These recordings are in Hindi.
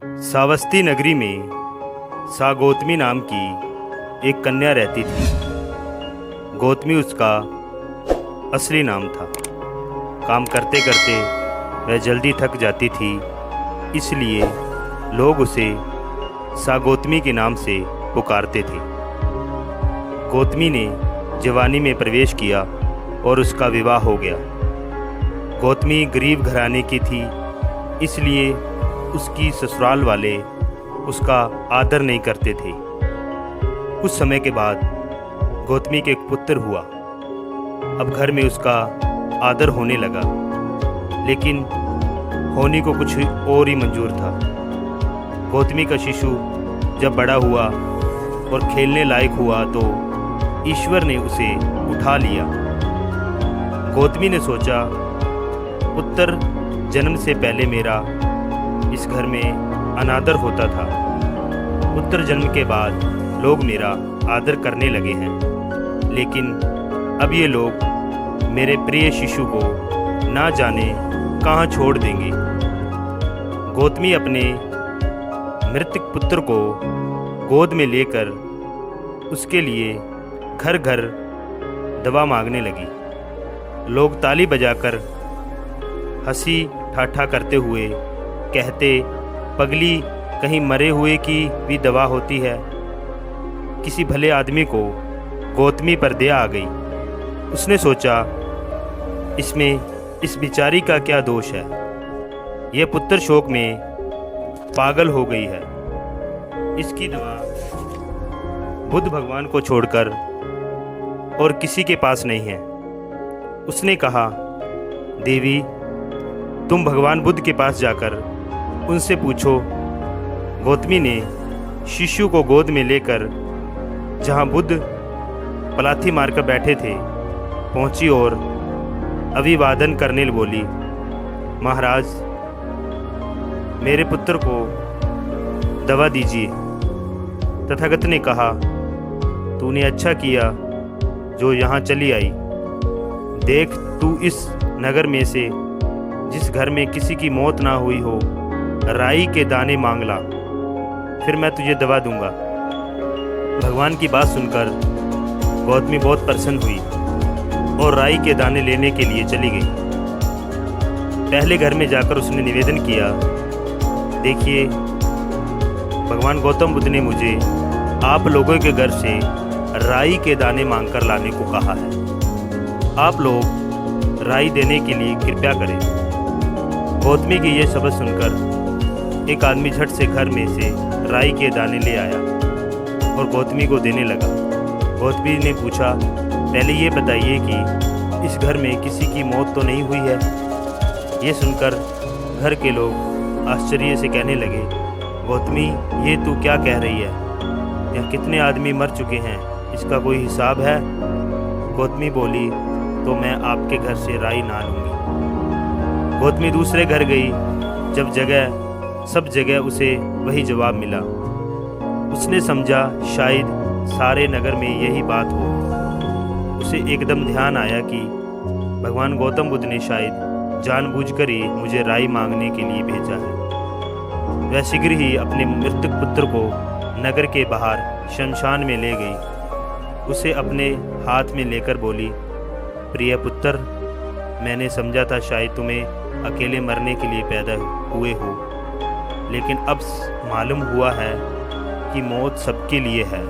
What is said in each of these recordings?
सावस्ती नगरी में सागौतमी नाम की एक कन्या रहती थी। गौतमी उसका असली नाम था। काम करते करते वह जल्दी थक जाती थी, इसलिए लोग उसे सागौतमी के नाम से पुकारते थे। गौतमी ने जवानी में प्रवेश किया और उसका विवाह हो गया। गौतमी गरीब घराने की थी, इसलिए उसकी ससुराल वाले उसका आदर नहीं करते थे। कुछ समय के बाद गौतमी के एक पुत्र हुआ। अब घर में उसका आदर होने लगा, लेकिन होने को कुछ और ही मंजूर था। गौतमी का शिशु जब बड़ा हुआ और खेलने लायक हुआ तो ईश्वर ने उसे उठा लिया। गौतमी ने सोचा, पुत्र जन्म से पहले मेरा इस घर में अनादर होता था। पुत्र जन्म के बाद लोग मेरा आदर करने लगे हैं, लेकिन अब ये लोग मेरे प्रिय शिशु को ना जाने कहाँ छोड़ देंगे। गौतमी अपने मृतक पुत्र को गोद में लेकर उसके लिए घर घर दवा मांगने लगी। लोग ताली बजाकर हंसी ठाठा करते हुए कहते, पगली, कहीं मरे हुए की भी दवा होती है। किसी भले आदमी को गौतमी पर दया आ गई। उसने सोचा, इसमें इस बिचारी का क्या दोष है। यह पुत्र शोक में पागल हो गई है। इसकी दवा बुद्ध भगवान को छोड़कर और किसी के पास नहीं है। उसने कहा, देवी, तुम भगवान बुद्ध के पास जाकर उनसे पूछो। गौतमी ने शिशु को गोद में लेकर जहाँ बुद्ध पलाथी मारकर बैठे थे पहुँची और अभिवादन करने बोली, महाराज, मेरे पुत्र को दवा दीजिए। तथागत ने कहा, तूने अच्छा किया जो यहाँ चली आई। देख, तू इस नगर में से जिस घर में किसी की मौत ना हुई हो, राई के दाने मांग ला, फिर मैं तुझे दवा दूंगा। भगवान की बात सुनकर गौतमी बहुत प्रसन्न हुई और राई के दाने लेने के लिए चली गई। पहले घर में जाकर उसने निवेदन किया, देखिए, भगवान गौतम बुद्ध ने मुझे आप लोगों के घर से राई के दाने मांगकर लाने को कहा है। आप लोग राई देने के लिए कृपया करें। गौतमी की ये शब्द सुनकर एक आदमी झट से घर में से राई के दाने ले आया और गौतमी को देने लगा। गौतमी ने पूछा, पहले ये बताइए कि इस घर में किसी की मौत तो नहीं हुई है। ये सुनकर घर के लोग आश्चर्य से कहने लगे, गौतमी, ये तू क्या कह रही है? यहाँ कितने आदमी मर चुके हैं, इसका कोई हिसाब है? गौतमी बोली, तो मैं आपके घर से राई ना लूँगी। गौतमी दूसरे घर गई। सब जगह उसे वही जवाब मिला। उसने समझा शायद सारे नगर में यही बात हो। उसे एकदम ध्यान आया कि भगवान गौतम बुद्ध ने शायद जानबूझकर ही मुझे राई मांगने के लिए भेजा है। वह शीघ्र ही अपने मृतक पुत्र को नगर के बाहर शमशान में ले गई। उसे अपने हाथ में लेकर बोली, प्रिय पुत्र, मैंने समझा था शायद तुम्हें अकेले मरने के लिए पैदा हुए हो, लेकिन अब मालूम हुआ है कि मौत सबके लिए है।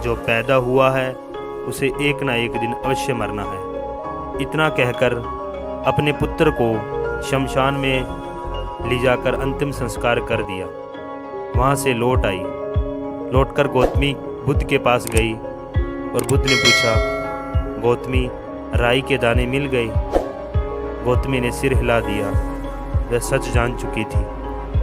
जो पैदा हुआ है उसे एक ना एक दिन अवश्य मरना है। इतना कहकर अपने पुत्र को शमशान में ले जाकर अंतिम संस्कार कर दिया। वहाँ से लौटकर गौतमी बुद्ध के पास गई और बुद्ध ने पूछा, गौतमी, राई के दाने मिल गए? गौतमी ने सिर हिला दिया। वह सच जान चुकी थी।